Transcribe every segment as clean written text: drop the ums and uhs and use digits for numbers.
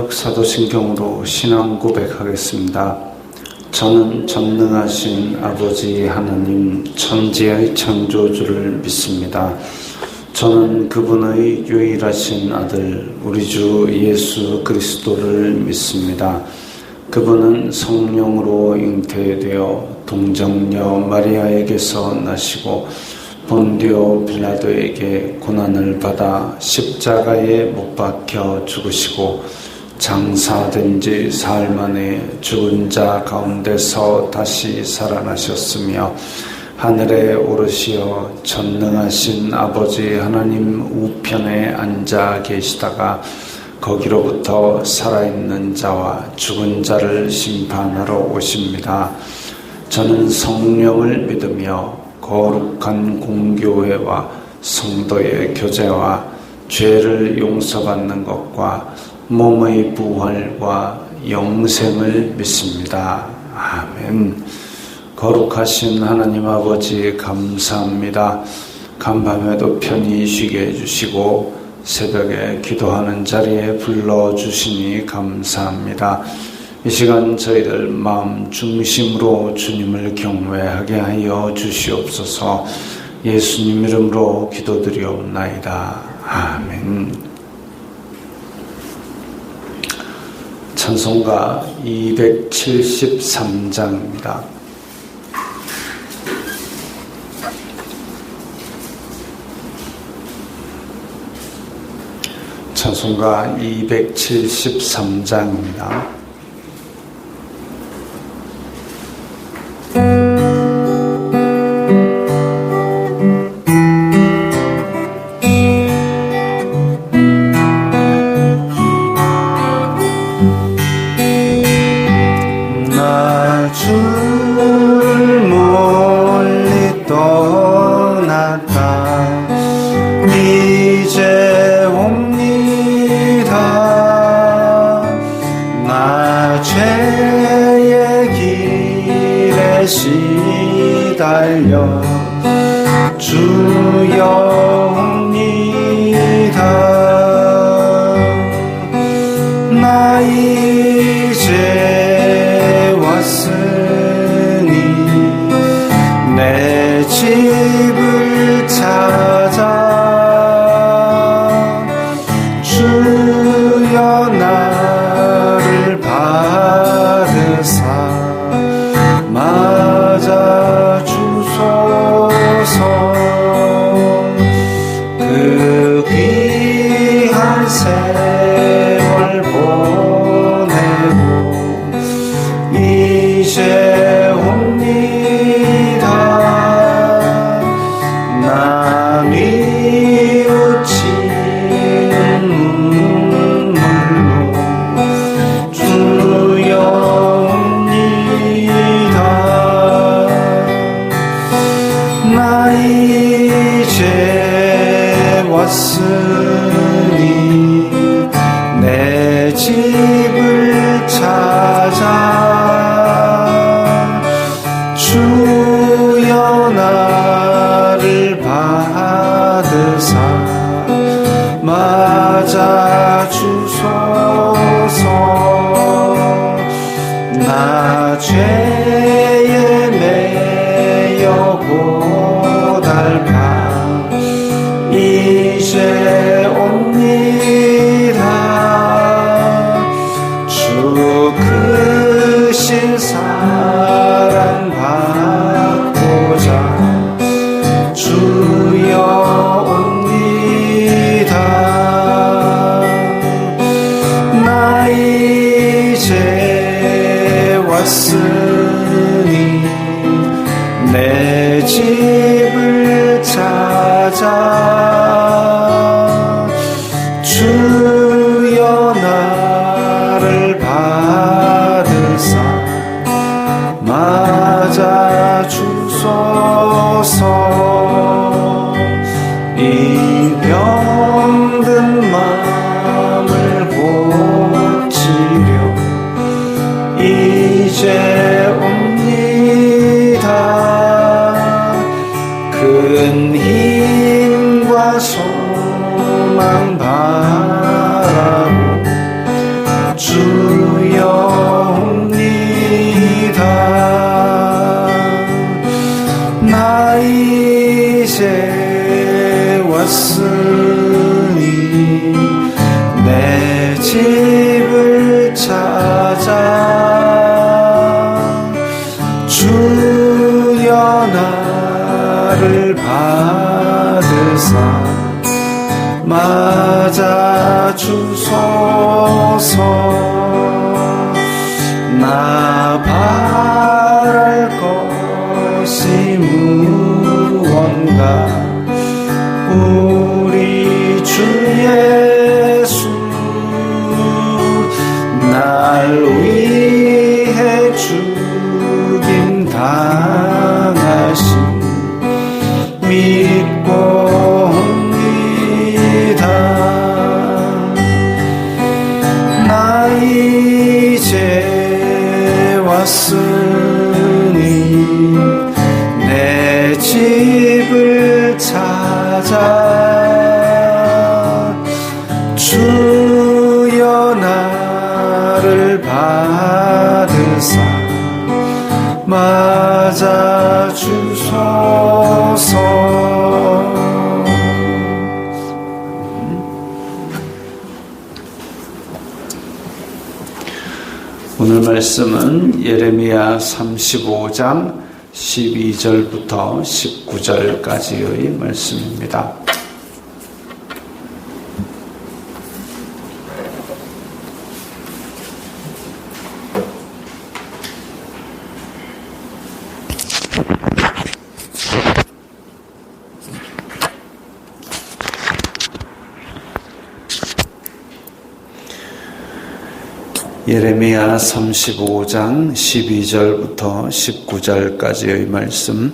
새벽 사도신경으로 신앙 고백하겠습니다. 저는 전능하신 아버지 하나님 천지의 창조주를 믿습니다. 저는 그분의 유일하신 아들 우리 주 예수 그리스도를 믿습니다. 그분은 성령으로 잉태되어 동정녀 마리아에게서 나시고 본디오 빌라도에게 고난을 받아 십자가에 못 박혀 죽으시고 장사된 지 사흘 만에 죽은 자 가운데서 다시 살아나셨으며 하늘에 오르시어 전능하신 아버지 하나님 우편에 앉아 계시다가 거기로부터 살아있는 자와 죽은 자를 심판하러 오십니다. 저는 성령을 믿으며 거룩한 공교회와 성도의 교제와 죄를 용서받는 것과 몸의 부활과 영생을 믿습니다. 아멘. 거룩하신 하나님 아버지 감사합니다. 간밤에도 편히 쉬게 해주시고 새벽에 기도하는 자리에 불러주시니 감사합니다. 이 시간 저희들 마음 중심으로 주님을 경외하게 하여 주시옵소서. 예수님 이름으로 기도드리옵나이다. 아멘. 찬송가 273장입니다. 찬송가 273장입니다. 시달려 주여 옵니다. 나 이제 왔으니 내 집을 찾아 주여 나를 받으사 맞아 주소서. 그 귀한 세월 보내고 이제 옵니다. 나 뉘우치는 눈물로 주여 나 이제 왔으니 내 집을 찾아 주여 나를 받으사 맞아 주소서. 나 죄에 매여 고달파 이제 옵니다. 주 크신 사랑 받고자 주여 옵니다. 나 이제 왔으니 내 집을 찾아 주여 나를 받으사 맞아 주소서. 이 병든 마음을 고치려 이제 옵니다. 큰 힘과 소망 바라고 이제 왔으니 내 집을 찾아 주여 나를 받으사 맞아 주소서. 나 바랄 것이 무언가 우리 주 예수 날 위해 죽임 당하신 믿고 옵니다. 나 이제 왔으니 내 집을 찾아 주여 나를 받으사 맞아 주소서. 오늘 말씀은 예레미야 35장 12절부터 19절까지의 말씀입니다. 예레미야 35장 12절부터 19절까지의 말씀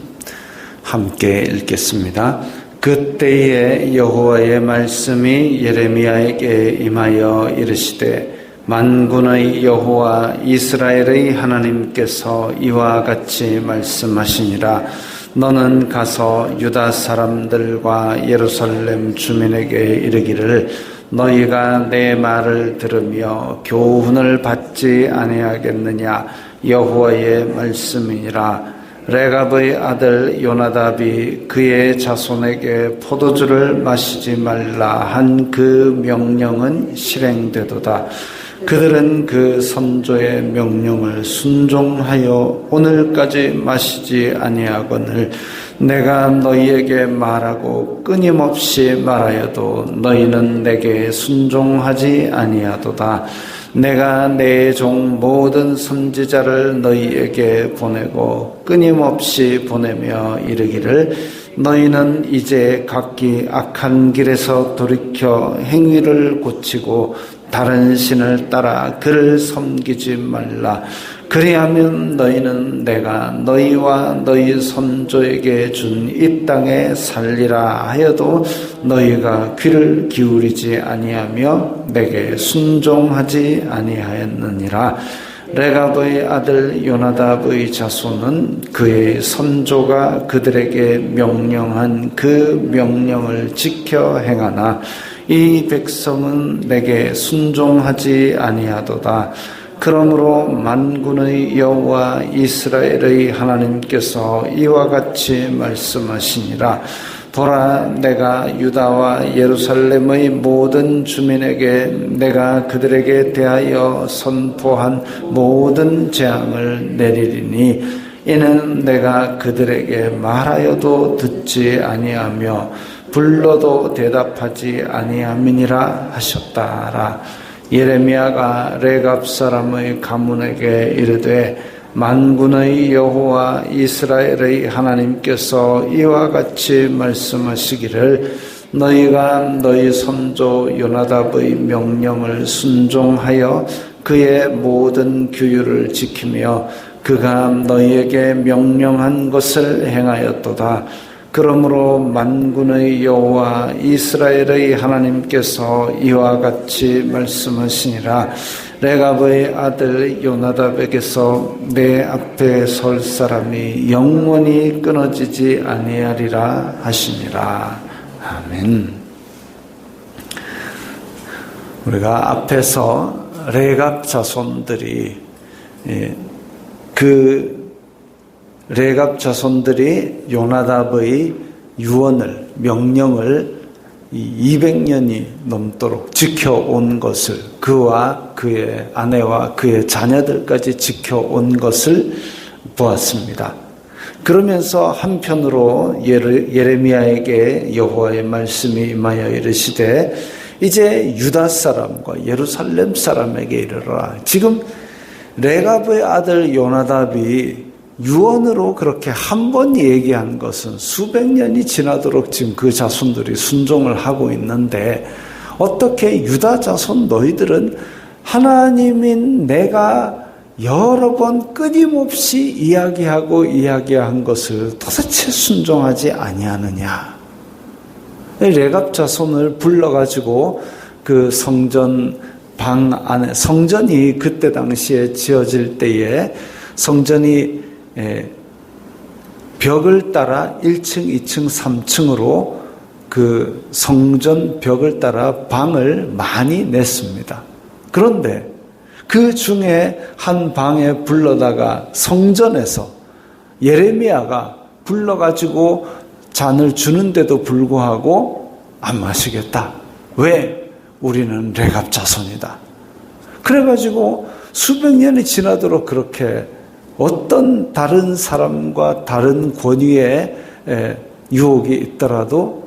함께 읽겠습니다. 그때에 여호와의 말씀이 예레미야에게 임하여 이르시되 만군의 여호와 이스라엘의 하나님께서 이와 같이 말씀하시니라. 너는 가서 유다 사람들과 예루살렘 주민에게 이르기를 너희가 내 말을 들으며 교훈을 받지 아니하겠느냐. 여호와의 말씀이니라. 레갑의 아들 요나답이 그의 자손에게 포도주를 마시지 말라 한 그 명령은 실행되도다. 그들은 그 선조의 명령을 순종하여 오늘까지 마시지 아니하거늘 내가 너희에게 말하고 끊임없이 말하여도 너희는 내게 순종하지 아니하도다. 내가 내 종 모든 선지자를 너희에게 보내고 끊임없이 보내며 이르기를 너희는 이제 각기 악한 길에서 돌이켜 행위를 고치고 다른 신을 따라 그를 섬기지 말라. 그리하면 너희는 내가 너희와 너희 선조에게 준 이 땅에 살리라 하여도 너희가 귀를 기울이지 아니하며 내게 순종하지 아니하였느니라. 레갑의 아들 요나답의 자손은 그의 선조가 그들에게 명령한 그 명령을 지켜 행하나 이 백성은 내게 순종하지 아니하도다. 그러므로 만군의 여호와 이스라엘의 하나님께서 이와 같이 말씀하시니라. 보라, 내가 유다와 예루살렘의 모든 주민에게 내가 그들에게 대하여 선포한 모든 재앙을 내리리니 이는 내가 그들에게 말하여도 듣지 아니하며 불러도 대답하지 아니함이니라 하셨다라. 예레미야가 레갑 사람의 가문에게 이르되 만군의 여호와 이스라엘의 하나님께서 이와 같이 말씀하시기를 너희가 너희 선조 요나답의 명령을 순종하여 그의 모든 규율을 지키며 그가 너희에게 명령한 것을 행하였도다. 그러므로 만군의 여호와 이스라엘의 하나님께서 이와 같이 말씀하시니라. 레갑의 아들 요나답에게서 내 앞에 설 사람이 영원히 끊어지지 아니하리라 하시니라. 아멘. 우리가 앞에서 레갑 자손들이 그 레갑 자손들이 요나답의 유언을, 명령을 200년이 넘도록 지켜온 것을, 그와 그의 아내와 그의 자녀들까지 지켜온 것을 보았습니다. 그러면서 한편으로 예레미야에게 여호와의 말씀이 임하여 이르시되 이제 유다 사람과 예루살렘 사람에게 이르라. 지금 레갑의 아들 요나답이 유언으로 그렇게 한 번 얘기한 것은 수백 년이 지나도록 지금 그 자손들이 순종을 하고 있는데, 어떻게 유다 자손 너희들은 하나님인 내가 여러 번 끊임없이 이야기한 것을 도대체 순종하지 아니하느냐. 레갑 자손을 불러가지고 그 성전 방 안에, 성전이 그때 당시에 지어질 때에 성전이 벽을 따라 1층, 2층, 3층으로 그 성전 벽을 따라 방을 많이 냈습니다. 그런데 그 중에 한 방에 불러다가 성전에서 예레미야가 불러가지고 잔을 주는데도 불구하고 안 마시겠다. 왜? 우리는 레갑 자손이다. 그래가지고 수백 년이 지나도록 그렇게 어떤 다른 사람과 다른 권위의 유혹이 있더라도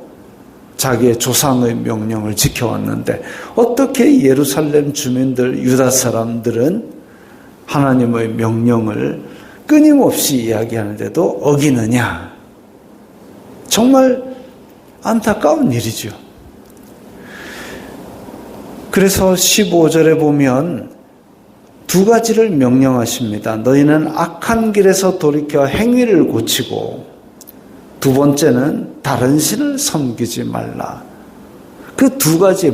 자기의 조상의 명령을 지켜왔는데, 어떻게 예루살렘 주민들, 유다 사람들은 하나님의 명령을 끊임없이 이야기하는데도 어기느냐. 정말 안타까운 일이죠. 그래서 15절에 보면 두 가지를 명령하십니다. 너희는 악한 길에서 돌이켜 행위를 고치고, 두 번째는 다른 신을 섬기지 말라. 그 두 가지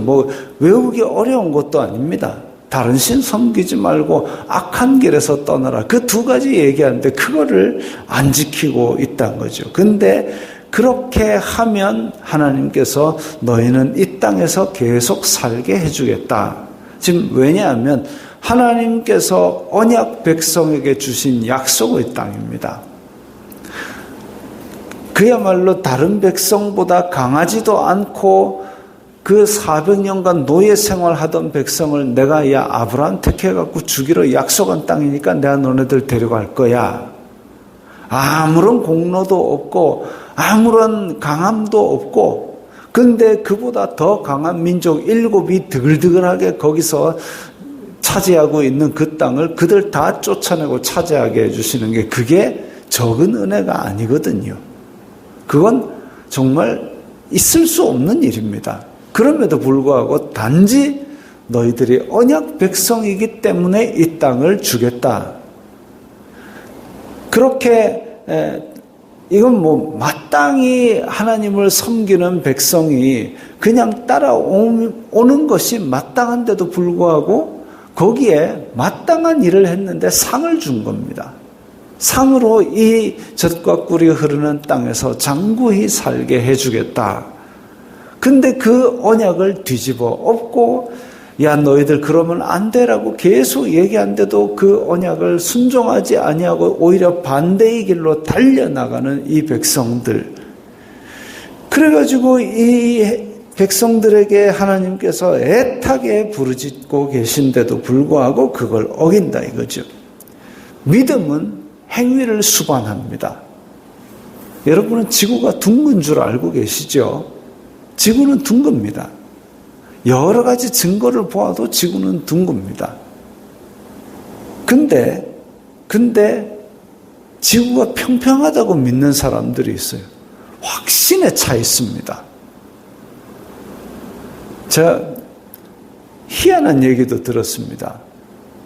외우기 어려운 것도 아닙니다. 다른 신 섬기지 말고 악한 길에서 떠나라. 그 두 가지 얘기하는데 그거를 안 지키고 있다는 거죠. 근데 그렇게 하면 하나님께서 너희는 이 땅에서 계속 살게 해주겠다. 지금 왜냐하면 하나님께서 언약 백성에게 주신 약속의 땅입니다. 그야말로 다른 백성보다 강하지도 않고 그 400년간 노예 생활하던 백성을 내가 아브라함 택해갖고 주기로 약속한 땅이니까 내가 너네들 데려갈 거야. 아무런 공로도 없고 아무런 강함도 없고, 근데 그보다 더 강한 민족 7이 드글드글하게 거기서 차지하고 있는 그 땅을 그들 다 쫓아내고 차지하게 해주시는 게, 그게 적은 은혜가 아니거든요. 그건 정말 있을 수 없는 일입니다. 그럼에도 불구하고 단지 너희들이 언약 백성이기 때문에 이 땅을 주겠다. 그렇게 이건 마땅히 하나님을 섬기는 백성이 그냥 따라오는 것이 마땅한데도 불구하고 거기에 마땅한 일을 했는데 상을 준 겁니다. 상으로 이 젖과 꿀이 흐르는 땅에서 장구히 살게 해주겠다. 근데 그 언약을 뒤집어 엎고, 야 너희들 그러면 안 돼라고 계속 얘기하는데도 그 언약을 순종하지 아니하고 오히려 반대의 길로 달려나가는 이 백성들. 그래가지고 이 백성들에게 하나님께서 애타게 부르짖고 계신데도 불구하고 그걸 어긴다 이거죠. 믿음은 행위를 수반합니다. 여러분은 지구가 둥근 줄 알고 계시죠? 지구는 둥급니다. 여러 가지 증거를 보아도 지구는 둥급니다. 근데 지구가 평평하다고 믿는 사람들이 있어요. 확신에 차 있습니다. 제가 희한한 얘기도 들었습니다.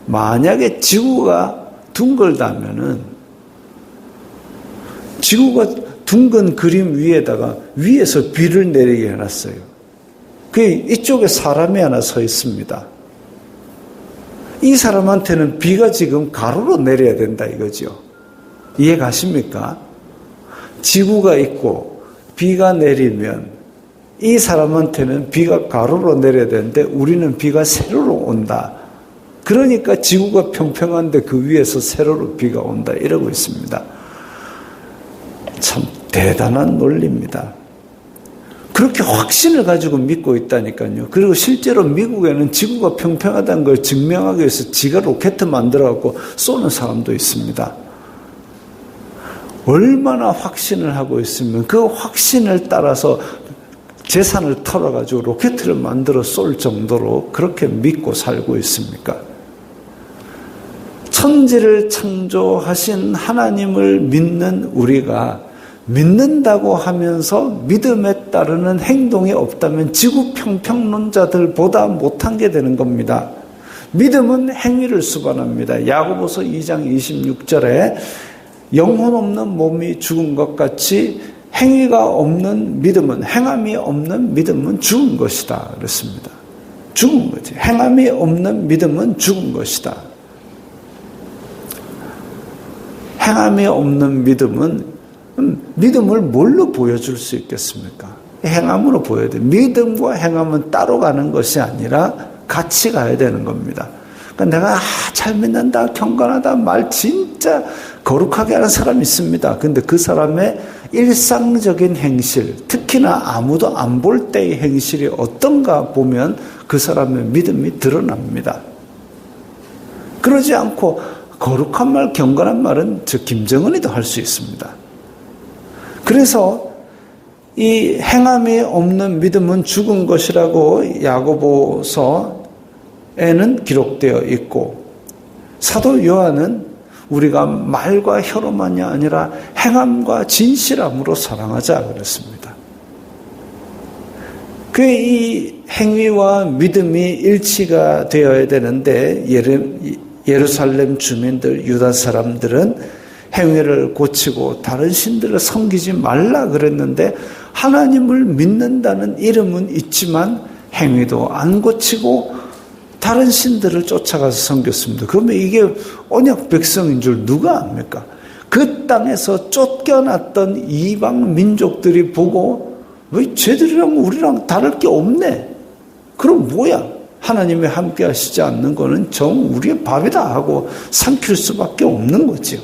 만약에 지구가 둥글다면은 지구가 둥근 그림 위에다가 위에서 비를 내리게 해놨어요. 이쪽에 사람이 하나 서 있습니다. 이 사람한테는 비가 지금 가로로 내려야 된다 이거죠. 이해 가십니까? 지구가 있고 비가 내리면 이 사람한테는 비가 가로로 내려야 되는데 우리는 비가 세로로 온다. 그러니까 지구가 평평한데 그 위에서 세로로 비가 온다 이러고 있습니다. 참 대단한 논리입니다. 그렇게 확신을 가지고 믿고 있다니까요. 그리고 실제로 미국에는 지구가 평평하다는 걸 증명하기 위해서 지가 로켓 만들어갖고 쏘는 사람도 있습니다. 얼마나 확신을 하고 있으면 그 확신을 따라서 재산을 털어가지고 로켓을 만들어 쏠 정도로 그렇게 믿고 살고 있습니까? 천지를 창조하신 하나님을 믿는 우리가 믿는다고 하면서 믿음에 따르는 행동이 없다면 지구 평평론자들보다 못한 게 되는 겁니다. 믿음은 행위를 수반합니다. 야고보서 2장 26절에 영혼 없는 몸이 죽은 것 같이 행위가 없는 믿음은, 행함이 없는 믿음은 죽은 것이다 그랬습니다. 죽은 거지. 행함이 없는 믿음은 죽은 것이다. 행함이 없는 믿음을 뭘로 보여줄 수 있겠습니까? 행함으로 보여야 돼. 믿음과 행함은 따로 가는 것이 아니라 같이 가야 되는 겁니다. 그러니까 내가 잘 믿는다, 경건하다, 말 진짜 거룩하게 하는 사람이 있습니다. 근데 그 사람의 일상적인 행실, 특히나 아무도 안 볼 때의 행실이 어떤가 보면 그 사람의 믿음이 드러납니다. 그러지 않고 거룩한 말, 경건한 말은 저 김정은이도 할 수 있습니다. 그래서 이 행함이 없는 믿음은 죽은 것이라고 야고보서에는 기록되어 있고, 사도 요한은 우리가 말과 혀로만이 아니라 행함과 진실함으로 사랑하자 그랬습니다. 그 이 행위와 믿음이 일치가 되어야 되는데 예루살렘 주민들, 유다 사람들은 행위를 고치고 다른 신들을 섬기지 말라 그랬는데 하나님을 믿는다는 이름은 있지만 행위도 안 고치고 다른 신들을 쫓아가서 섬겼습니다. 그러면 이게 언약 백성인 줄 누가 압니까? 그 땅에서 쫓겨났던 이방 민족들이 보고 왜 쟤들이랑 우리랑 다를 게 없네? 그럼 뭐야? 하나님이 함께 하시지 않는 거는 정 우리의 밥이다 하고 삼킬 수밖에 없는 거죠.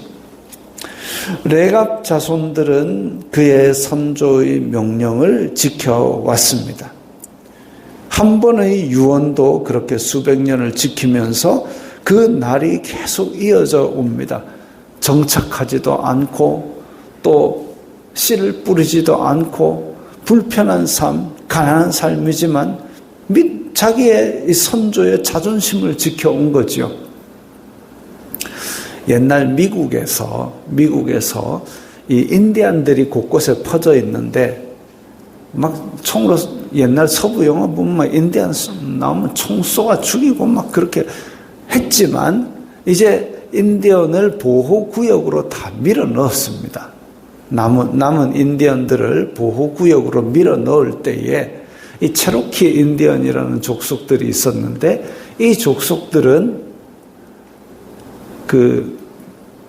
레갑 자손들은 그의 선조의 명령을 지켜왔습니다. 한 번의 유언도 그렇게 수백 년을 지키면서 그 날이 계속 이어져 옵니다. 정착하지도 않고 또 씨를 뿌리지도 않고 불편한 삶, 가난한 삶이지만 자기의 이 선조의 자존심을 지켜온 거죠. 옛날 미국에서 이 인디안들이 곳곳에 퍼져 있는데 막 총으로 옛날 서부 영화 보면 막 인디안 나오면 총 쏘아 죽이고 막 그렇게 했지만 이제 인디언을 보호구역으로 다 밀어 넣었습니다. 남은 인디언들을 보호구역으로 밀어 넣을 때에 이 체로키 인디언이라는 족속들이 있었는데 이 족속들은 그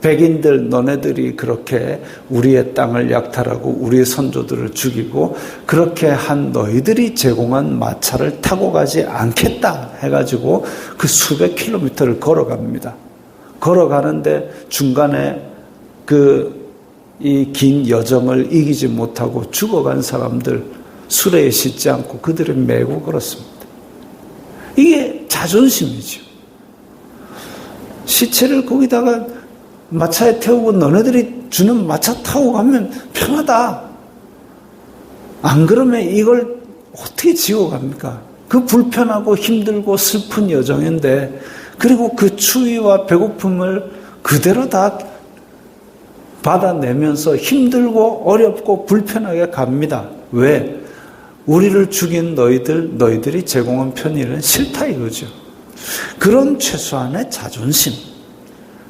백인들 너네들이 그렇게 우리의 땅을 약탈하고 우리의 선조들을 죽이고 그렇게 한 너희들이 제공한 마차를 타고 가지 않겠다 해가지고 그 수백 킬로미터를 걸어갑니다. 걸어가는데 중간에 이 긴 여정을 이기지 못하고 죽어간 사람들 수레에 싣지 않고 그들을 메고 걸었습니다. 이게 자존심이죠. 시체를 거기다가 마차에 태우고 너네들이 주는 마차 타고 가면 편하다. 안 그러면 이걸 어떻게 지고 갑니까? 그 불편하고 힘들고 슬픈 여정인데 그리고 그 추위와 배고픔을 그대로 다 받아내면서 힘들고 어렵고 불편하게 갑니다. 왜? 우리를 죽인 너희들이 제공한 편의는 싫다 이거죠. 그런 최소한의 자존심,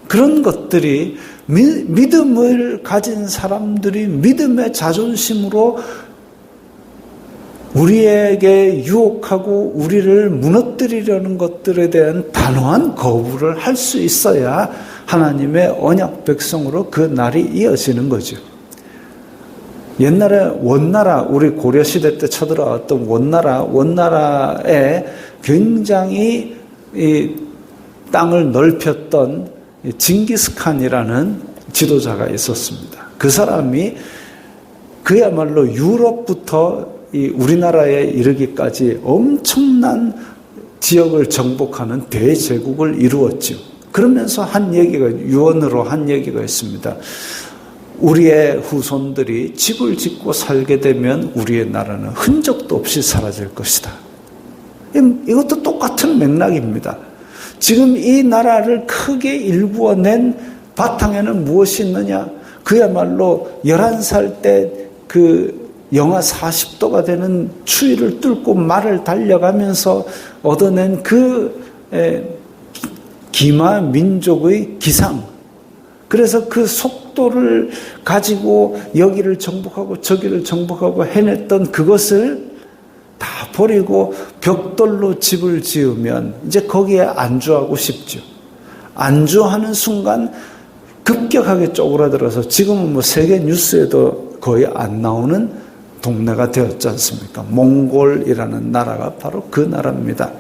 그런 것들이 믿음을 가진 사람들이 믿음의 자존심으로 우리에게 유혹하고 우리를 무너뜨리려는 것들에 대한 단호한 거부를 할 수 있어야 하나님의 언약 백성으로 그 날이 이어지는 거죠. 옛날에 원나라, 우리 고려시대 때 쳐들어왔던 원나라에 굉장히 이 땅을 넓혔던 징기스칸이라는 지도자가 있었습니다. 그 사람이 그야말로 유럽부터 이 우리나라에 이르기까지 엄청난 지역을 정복하는 대제국을 이루었죠. 그러면서 한 얘기가, 유언으로 한 얘기가 있습니다. 우리의 후손들이 집을 짓고 살게 되면 우리의 나라는 흔적도 없이 사라질 것이다. 이것도 똑같은 맥락입니다. 지금 이 나라를 크게 일구어낸 바탕에는 무엇이 있느냐? 그야말로 11살 때 그 영하 40도가 되는 추위를 뚫고 말을 달려가면서 얻어낸 그 기마 민족의 기상. 그래서 그 속도를 가지고 여기를 정복하고 저기를 정복하고 해냈던 그것을 다 버리고 벽돌로 집을 지으면 이제 거기에 안주하고 싶죠. 안주하는 순간 급격하게 쪼그라들어서 지금은 뭐 세계 뉴스에도 거의 안 나오는 동네가 되었지 않습니까? 몽골이라는 나라가 바로 그 나라입니다.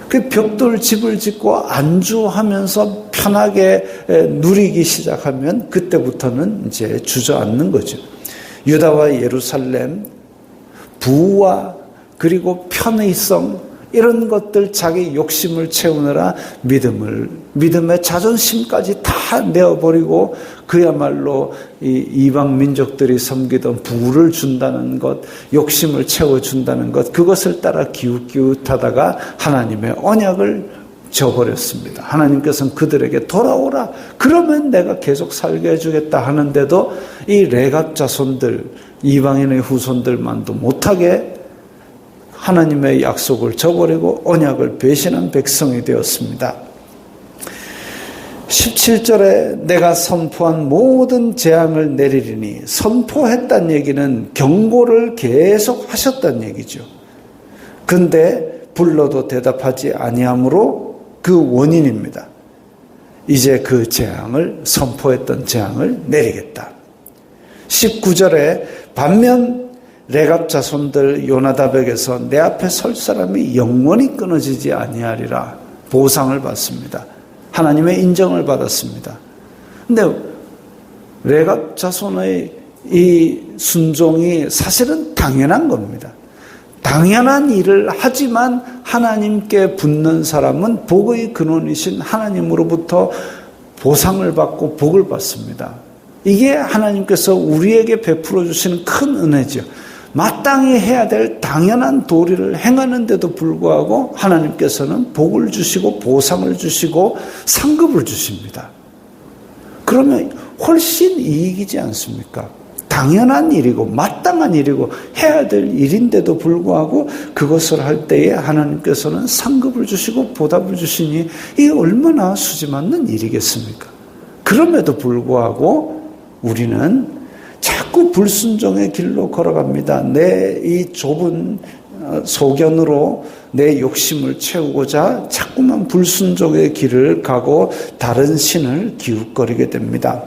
그 벽돌 집을 짓고 안주하면서 편하게 누리기 시작하면 그때부터는 이제 주저앉는 거죠. 유다와 예루살렘, 부와 그리고 편의성 이런 것들 자기 욕심을 채우느라 믿음의 자존심까지 다 내어버리고 그야말로 이 이방 민족들이 섬기던 부를 준다는 것, 욕심을 채워준다는 것, 그것을 따라 기웃기웃하다가 하나님의 언약을 저버렸습니다. 하나님께서는 그들에게 돌아오라. 그러면 내가 계속 살게 해주겠다 하는데도 이 레갑 자손들, 이방인의 후손들만도 못하게 하나님의 약속을 저버리고 언약을 배신한 백성이 되었습니다. 17절에 내가 선포한 모든 재앙을 내리리니, 선포했다는 얘기는 경고를 계속 하셨다는 얘기죠. 근데 불러도 대답하지 아니함으로 그 원인입니다. 이제 그 재앙을, 선포했던 재앙을 내리겠다. 19절에 반면 레갑 자손들 요나답에게서 내 앞에 설 사람이 영원히 끊어지지 아니하리라 보상을 받습니다. 하나님의 인정을 받았습니다. 근데 레갑 자손의 이 순종이 사실은 당연한 겁니다. 당연한 일을 하지만 하나님께 붙는 사람은 복의 근원이신 하나님으로부터 보상을 받고 복을 받습니다. 이게 하나님께서 우리에게 베풀어 주시는 큰 은혜죠. 마땅히 해야 될 당연한 도리를 행하는데도 불구하고 하나님께서는 복을 주시고 보상을 주시고 상급을 주십니다. 그러면 훨씬 이익이지 않습니까? 당연한 일이고 마땅한 일이고 해야 될 일인데도 불구하고 그것을 할 때에 하나님께서는 상급을 주시고 보답을 주시니 이게 얼마나 수지 맞는 일이겠습니까? 그럼에도 불구하고 우리는 자꾸 불순종의 길로 걸어갑니다. 내 이 좁은 소견으로 내 욕심을 채우고자 자꾸만 불순종의 길을 가고 다른 신을 기웃거리게 됩니다.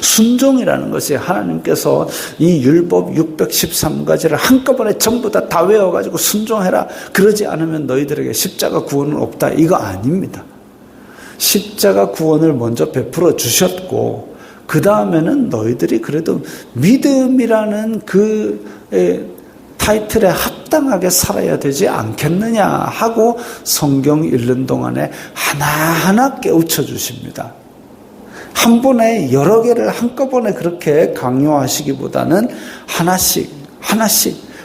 순종이라는 것이 하나님께서 이 율법 613가지를 한꺼번에 전부 다 외워가지고 순종해라. 그러지 않으면 너희들에게 십자가 구원은 없다. 이거 아닙니다. 십자가 구원을 먼저 베풀어 주셨고 그 다음에는 너희들이 그래도 믿음이라는 그 타이틀에 합당하게 살아야 되지 않겠느냐 하고 성경 읽는 동안에 하나하나 깨우쳐 주십니다. 한 번에 여러 개를 한꺼번에 그렇게 강요하시기보다는 하나씩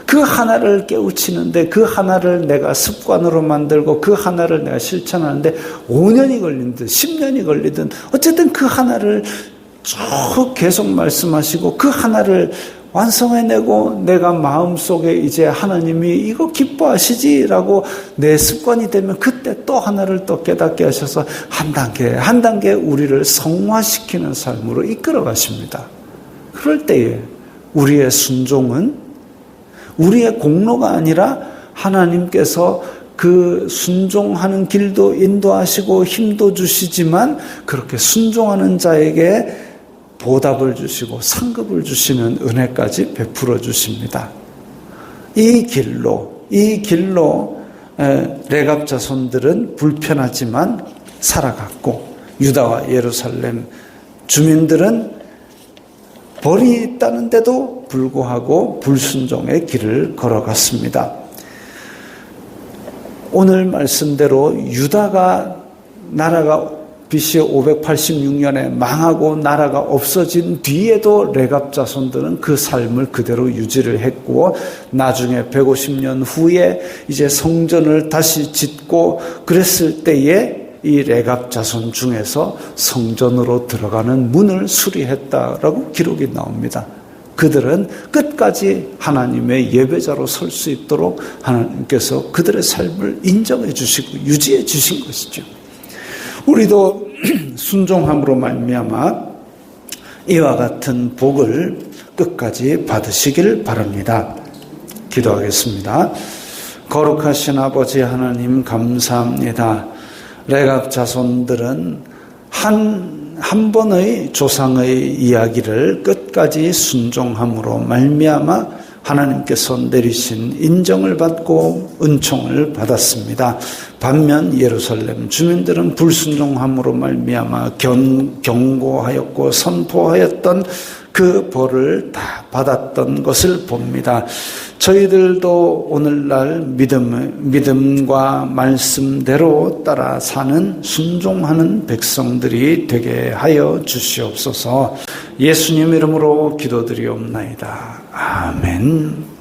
그 하나를 깨우치는데 그 하나를 내가 습관으로 만들고 그 하나를 내가 실천하는데 5년이 걸리든 10년이 걸리든 어쨌든 그 하나를 쭉 계속 말씀하시고 그 하나를 완성해내고 내가 마음속에 이제 하나님이 이거 기뻐하시지라고 내 습관이 되면 그때 또 하나를 또 깨닫게 하셔서 한 단계 우리를 성화시키는 삶으로 이끌어 가십니다. 그럴 때에 우리의 순종은 우리의 공로가 아니라 하나님께서 그 순종하는 길도 인도하시고 힘도 주시지만 그렇게 순종하는 자에게 보답을 주시고 상급을 주시는 은혜까지 베풀어 주십니다. 이 길로 레갑 자손들은 불편하지만 살아갔고 유다와 예루살렘 주민들은 벌이 있다는데도 불구하고 불순종의 길을 걸어갔습니다. 오늘 말씀대로 유다가 나라가 BC 586년에 망하고 나라가 없어진 뒤에도 레갑 자손들은 그 삶을 그대로 유지를 했고, 나중에 150년 후에 이제 성전을 다시 짓고 그랬을 때에 이 레갑 자손 중에서 성전으로 들어가는 문을 수리했다라고 기록이 나옵니다. 그들은 끝까지 하나님의 예배자로 설 수 있도록 하나님께서 그들의 삶을 인정해 주시고 유지해 주신 것이죠. 우리도 순종함으로 말미암아 이와 같은 복을 끝까지 받으시길 바랍니다. 기도하겠습니다. 거룩하신 아버지 하나님, 감사합니다. 레갑 자손들은 한 번의 조상의 이야기를 끝까지 순종함으로 말미암아 하나님께서 내리신 인정을 받고 은총을 받았습니다. 반면 예루살렘 주민들은 불순종함으로 말미암아 경고하였고 선포하였던 그 벌을 다 받았던 것을 봅니다. 저희들도 오늘날 믿음과 말씀대로 따라 사는 순종하는 백성들이 되게 하여 주시옵소서. 예수님 이름으로 기도드리옵나이다. 아멘.